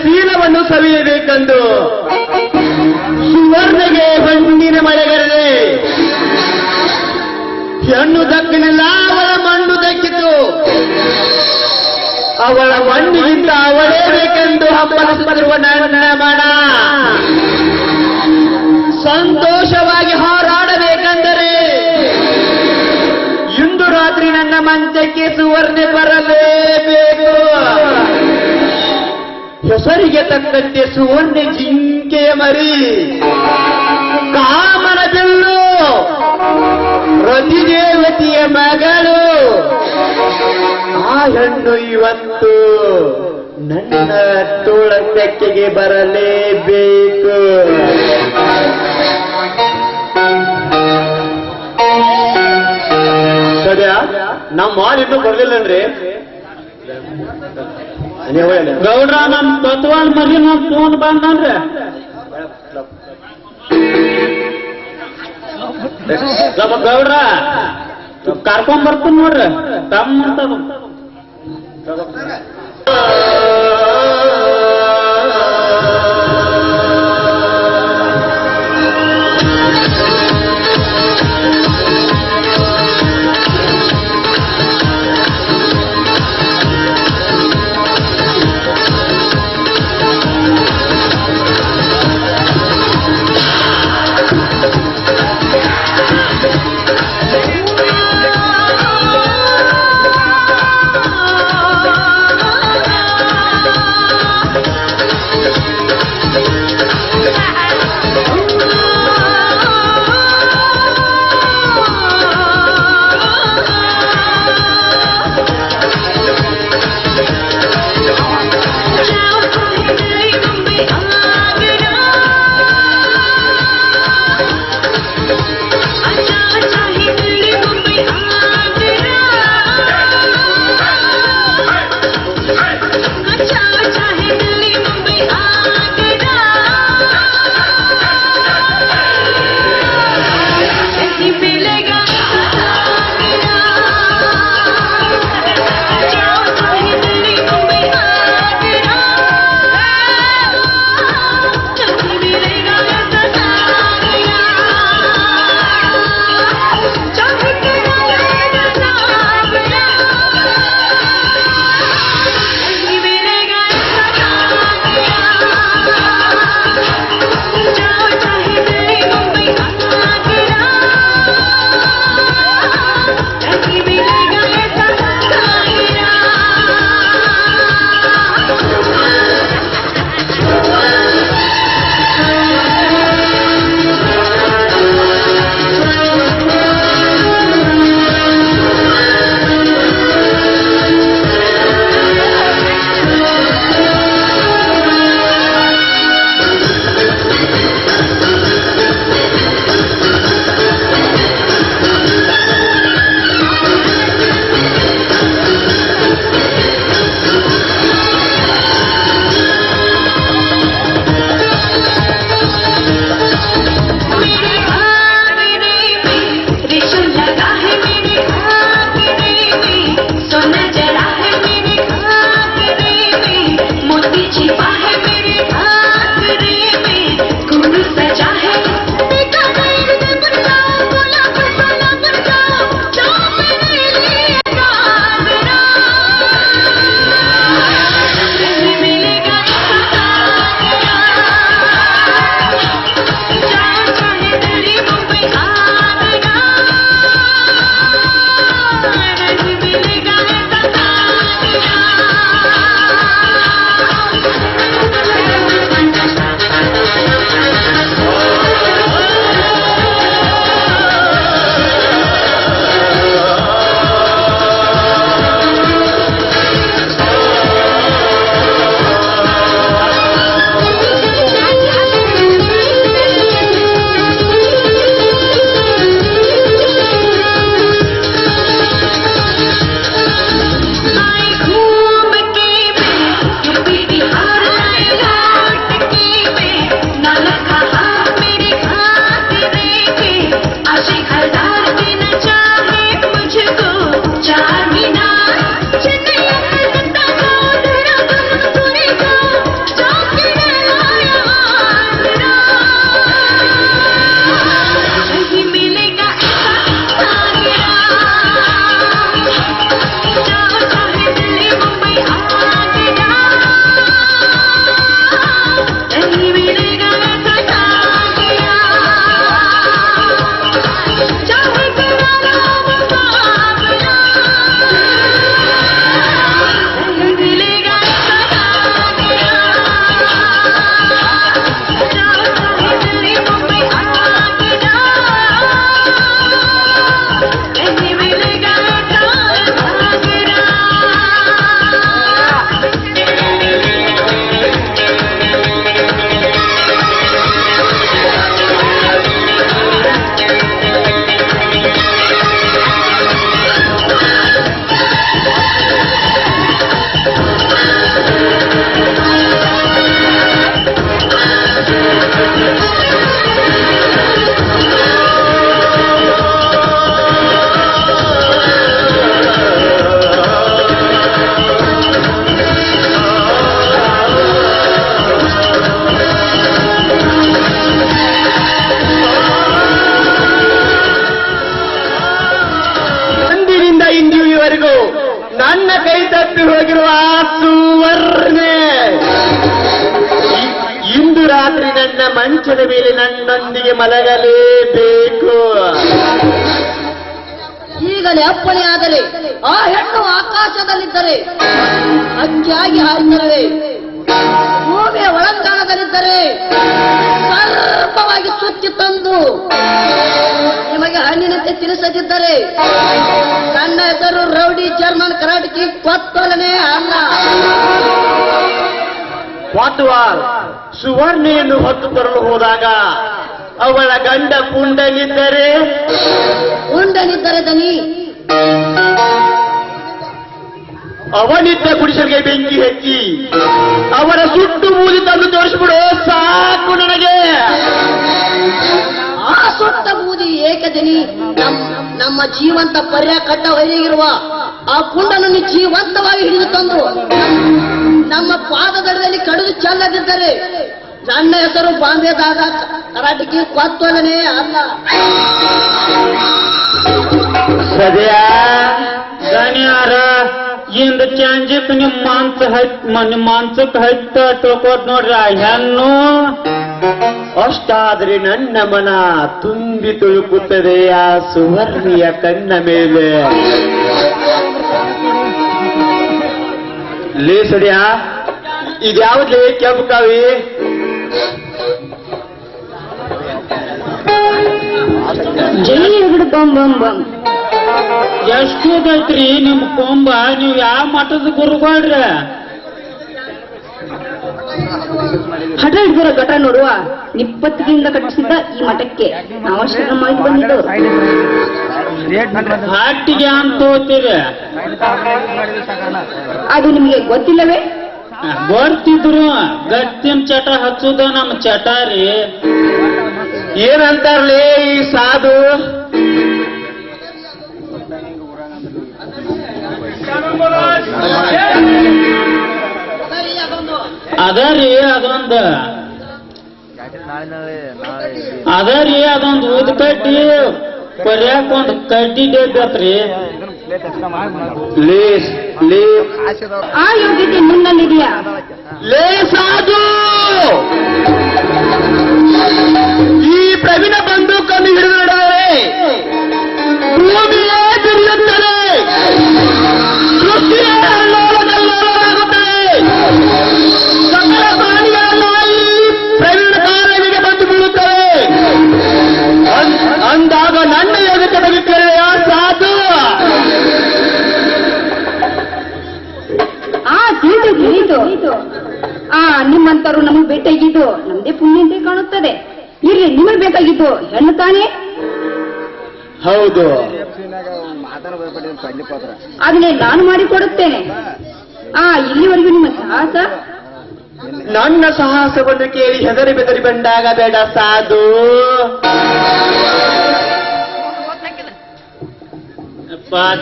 ಶೀಲವನ್ನು ಸವಿಯಬೇಕೆಂದು ಸುವರ್ಣಗೆ ಮಣ್ಣಿನ ಮಳೆಗರದೆ ಹೆಣ್ಣು ದಕ್ಕಲಿಲ್ಲ, ಅವಳ ಮಣ್ಣು ದಕ್ಕಿತು. ಅವಳ ಮಣ್ಣಿಗಿಂತ ಅವಳೇ ಬೇಕೆಂದು ಹಬ್ಬಲಿಸುತ್ತಿರುವ ನನ್ನ ಮನ ಸಂತೋಷವಾಗಿ ಹಾರಾಡಬೇಕೆಂದರೆ ಇಂದು ರಾತ್ರಿ ನನ್ನ ಮಂಚಕ್ಕೆ ಸುವರ್ಣೆ ಬರಲೇಬೇಕು. ಹೆಸರಿಗೆ ತಕ್ಕಂತೆ ಸುವರ್ಣೆ ಜಿಂಕೆಯ ಮರಿ, ಕಾಮನ ಬಿಲ್ಲು, ರತಿದೇವತೆಯ ಮಗಳು. ಆ ಹೆಣ್ಣು ಇವತ್ತು ನನ್ನ ತೋಳ ತೆಕ್ಕೆಗೆ ಬರಲೇಬೇಕು. ಸದ್ಯ ನಮ್ಮ ಮಾಲ್ ಇನ್ನೂ ಬರ್ಲಿಲ್ಲನ್ರಿ ಗೌಡ್ರ ನಮ್ ತತ್ವಾಲ್ ಮರಿ ನಮ್ ತಗೊಂಡ್ ಬಂದನ್ರಿ. ಗೌಡ್ರ ಕರ್ಕೊಂಡ್ ಬರ್ತೀನಿ ನೋಡ್ರಿ ತಮ್ಮ ಹೋಗಿರುವ ಸುವರ್ಣೆ ಇಂದು ರಾತ್ರಿ ನನ್ನ ಮಂಚದ ಮೇಲೆ ನನ್ನೊಂದಿಗೆ ಮಲಗಲೇಬೇಕು. ಈಗಲೇ ಅಪ್ಪಣೆ ಆದರೆ ಆ ಹೆಣ್ಣು ಆಕಾಶದಲ್ಲಿದ್ದರೆ ಅಕ್ಕಿಯಾಗಿ ಹಾರಿದರೆ, ಭೂಮಿಯ ಒಳಂಗಾಣದಲ್ಲಿದ್ದರೆ ಸರ್ಪವಾಗಿ ಸುತ್ತಿ ತಂದು ನಿಮಗೆ ಹಣ್ಣಿನಂತೆ ತಿನ್ನಿಸದಿದ್ದರೆ ನನ್ನ ಹೆಸರು ರೌಡಿ ಜರ್ಮನ್ ಕರಾಟಕಿ ಕೊತ್ತಲನೇ ಅಲ್ಲ. ವಾಟ್ವಾಲ್ ಸುವರ್ಣೆಯನ್ನು ಹೊತ್ತು ತರಲು ಹೋದಾಗ ಅವಳ ಗಂಡ ಪುಂಡನಿದ್ದರೆ ದನಿ ಅವನಿದ್ದ ಗುಡಿಸಲಿಗೆ ಬೆಂಕಿ ಹಚ್ಚಿ ಅವರ ಸುಟ್ಟು ಬೂದಿ ತಂದು ತೋರಿಸ್ಬಿಡು ಸಾಕು ನನಗೆ. ಆ ಸುಟ್ಟ ಬೂದಿ ಏಕದನಿ ನಮ್ಮ ಜೀವಂತ ಪರ್ಯ ಕಟ್ಟ ಹೊರಗಿರುವ ಆ ಪುಂಡನನ್ನು ಜೀವಂತವಾಗಿ ಹಿಡಿದು ತಂದು ನಮ್ಮ ಪಾದದಡದಲ್ಲಿ ಕಡಿದು ಚೆಲ್ಲದಿದ್ದರೆ ನನ್ನ ಹೆಸರು ಬಾಂಬೆದಾಗ ಕರಾಟಕಿ ಕೊತ್ತಲನೇ ಅಲ್ಲ. ಸದ್ಯಾ ಗಣ್ಯಾರ ಇಂದ ಚಾಂಜಿಕ್ ನಿಮ್ಮ ಮಾಂಸಕ್ಕೆ ಹಚ್ಚ ಟೋಕೋತ್ ನೋಡ್ರಿ ಆ ಹೆಣ್ಣು. ಅಷ್ಟಾದ್ರೆ ನನ್ನ ಮನ ತುಂಬಿ ತುಳುಕುತ್ತದೆ ಆ ಸುವರ್ಣಿಯ ಕಣ್ಣ ಮೇಲೆ. ಲೇ ಸದ್ಯಾ ಇದ್ಯಾವ್ದೇ ಕೆಂಪು ಕಾವಿ? ಎಷ್ಟು ಐತ್ರಿ ನಿಮ್ ಕೊಂಬ? ನೀವ್ ಯಾವ ಮಠದ ಗುರುಗಳ್ರಿ? ಹಠ ಹಿಡಿದಿರೋ ಘಟ ನೋಡುವ ನಿಪ್ಪತ್ತಿಗೆಯಿಂದ ಕಟ್ಟಿಸಿದ್ದ ಈ ಮಠಕ್ಕೆ ಅವಶ್ಯಕವಾಗಿ ಬಂದಿದ್ದು. ಹಾಟಿಗೆ ಅಂತ ಹೋಗ್ತೀರಿ? ಅದು ನಿಮಗೆ ಗೊತ್ತಿಲ್ಲವೇ? ಬರ್ತಿದ್ರು ಗತ್ತಿನ ಚಟ ಹಚ್ಚುದ ನಮ್ಮ ಚಟ ರೀ. ಏನಂತಾರಲೇ ಈ ಸಾಧು? ಅದರಿ ಅದೊಂದು ಊದ್ ಕಡ್ಡಿ ಪರ್ಯಾಕ್ ಒಂದು ಕಡ್ಡಿ ಡೇಬತ್ರಿ. ಆ ಯೋಗ್ಯತೆ ನಿನ್ನಲ್ಲಿದೆಯಾ? ಲೇ ಸಾಧು, ಈ ಪ್ರವೀಣ ಬಂದೂಕನ್ನು ಹಿಡಿದಿಡವೆ ಭೂಮಿಯೇ ತಿರುಗುತ್ತದೆ, ಸೃಷ್ಟಿಯೇ ಅಲ್ಲೋಲಕಲ್ಲೋಲವಾಗುತ್ತದೆ, ಸಕಲ ಪ್ರಾಣಿಗಳೆಲ್ಲ ಈ ಪ್ರವೀಣ ಕಾಲವಿಗೆ ಬಂದು ಬೀಳುತ್ತವೆ. ಅಂದಾಗ ನನ್ನ ಯೋಗ್ಯತೆ ತೆಗೆದುಕೊಳ್ಳೆ ಆ ಸಾಧು. ತಿಳಿದು ನಿಮ್ಮಂತರು ನಮಗೆ ಬೇಕಾಗಿದ್ದು ನಮ್ದೇ ಪುಣ್ಯ ಅಂತ ಕಾಣುತ್ತದೆ. ಇರ್ಲಿ, ನಿಮಗೆ ಬೇಕಾಗಿದ್ದು ಹೆಣ್ಣು ತಾನೇ? ಹೌದು, ಅದನ್ನೇ ನಾನು ಮಾಡಿಕೊಡುತ್ತೇನೆ. ಇಲ್ಲಿವರೆಗೂ ನಿಮ್ಮ ಸಾಹಸ? ನನ್ನ ಸಾಹಸವನ್ನು ಕೇಳಿ ಹೆದರಿ ಬೆದರಿ ಬಂದಾಗ ಬೇಡ ಸಾಧು.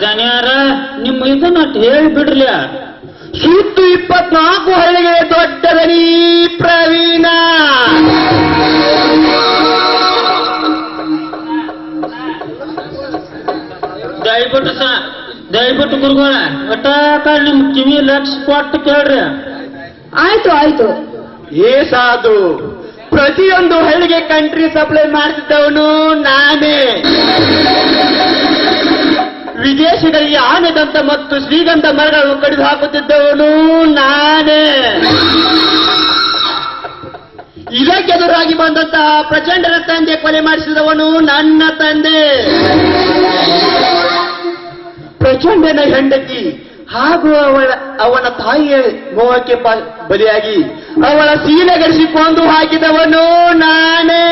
ಜನ್ಯಾರ ನಿಮ್ಮ ಇದನ್ನ ಹೇಳಿ ಬಿಡ್ಲಿ. ಸುತ್ತು 24 ಹಳ್ಳಿಗೆ ದೊಡ್ಡದನಿ ಪ್ರವೀಣ. ದಯವಿಟ್ಟು ಗುರುಗಳ ಒಟ್ಟ ನಿಮ್ ಕಿವಿ ಲಕ್ಷ ಕೊಟ್ಟು ಕೇಳ್ರಿ. ಆಯ್ತು ಆಯ್ತು. ಏ ಸಾಧು, ಪ್ರತಿಯೊಂದು ಹಳ್ಳಿಗೆ ಕಂಟ್ರಿ ಸಪ್ಲೈ ಮಾಡ್ತಿದ್ದವನು ನಾನೇ. ವಿದೇಶಿಗಳಿಗೆ ಆನೆದಂತ ಮತ್ತು ಶ್ರೀಗಂಧ ಮರಗಳನ್ನು ಕಡಿದು ಹಾಕುತ್ತಿದ್ದವನು ನಾನೇ. ಇದಕ್ಕೆದುರಾಗಿ ಬಂದಂತಹ ಪ್ರಚಂಡರ ತಂದೆ ಕೊಲೆ ಮಾಡಿಸಿದವನು ನನ್ನ ತಂದೆ. ಪ್ರಚಂಡನ ಹೆಂಡತಿ ಹಾಗೂ ಅವನ ತಾಯಿಯ ಮೋಹಕ್ಕೆ ಬಲಿಯಾಗಿ ಅವಳ ಸೀಲೆಗರಿಸಿ ಕೊಂದು ಹಾಕಿದವನು ನಾನೇ.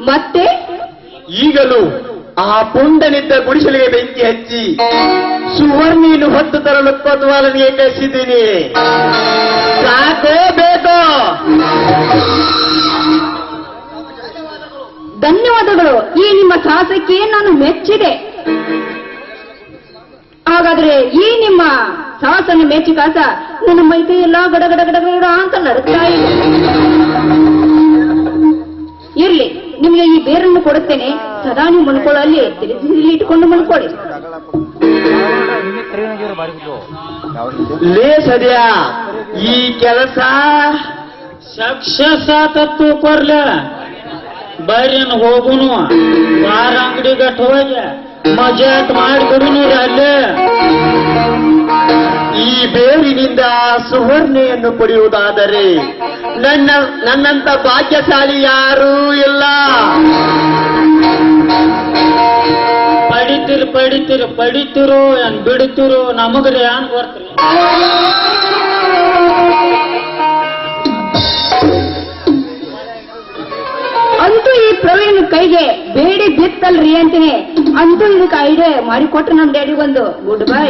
ಮತ್ತೆ ಈಗಲೂ ಆ ಪುಂಡನಿದ್ದ ಗುಡಿಸಲಿಗೆ ಬೆಂಕಿ ಹಚ್ಚಿ ಸುವರ್ಣಿಯನ್ನು ಹೊತ್ತು ತರಲು ಕೊತ್ವಾಲನಿಗೆ ಕಳಿಸಿದ್ದೀನಿ. ಸಾಕೋ ಬೇಕೋ? ಧನ್ಯವಾದಗಳು. ಈ ನಿಮ್ಮ ಸಾಹಸಕ್ಕೆ ನಾನು ಮೆಚ್ಚಿದೆ. ಹಾಗಾದ್ರೆ ಈ ನಿಮ್ಮ ಸಾಹಸನ ಮೆಚ್ಚಿ ಕಾಸ ನನ್ನ ಮೈಕೈ ಎಲ್ಲ ಗಡಗಡ ಗಡಗಡ ಅಂತ ನಡುತ್ತಾ ಇದೆ. ಇರ್ಲಿ, ನಿಮಗೆ ಈ ಬೇರನ್ನು ಕೊಡುತ್ತೇನೆ. ಸದಾ ನೀವು ಮಣ್ಕೊಳ್ಳಲ್ಲಿ ತಿಳಿಸಿ ಇಟ್ಟುಕೊಂಡು ಮಣ್ಕೊಳ್ಳಿ. ಲೇ ಸದ್ಯ ಈ ಕೆಲಸ ಸಕ್ಸಸ್ ಆತತ್ತು ಕೊರ್ಲ ಬರ್ರಿನ್ ಹೋಗುನು ವಾರ ಅಂಗಡಿ ಗಟ್ಟ ಹೋಗಿ ಮಜಾಕ್ ಮಾಡಿಬಿಡುನು ಅಲ್ಲೇ. ಈ ಬೇರಿನಿಂದ ಸುವರ್ಣೆಯನ್ನು ಪಡೆಯುವುದಾದರೆ ನನ್ನಂತ ಭಾಗ್ಯಶಾಲಿ ಯಾರೂ ಇಲ್ಲ. ಪಡಿತಿರು ಏನ್ ಬಿಡ್ತಿರು ನಮಗ್ರಿ ಏನ್ ಬರ್ತ್ರಿ. ಅಂತೂ ಈ ಪ್ರವೀಣ್ ಕೈಗೆ ಬೇಡಿ ಬಿತ್ತಲ್ರಿ ಅಂತೀನಿ. ಅಂತೂ ಇದಕ್ಕೆ ಐಡಿಯಾ ಮಾಡಿಕೊಟ್ರು ನಮ್ ಡ್ಯಾಡಿ ಒಂದು ಗುಡ್ ಬೈ.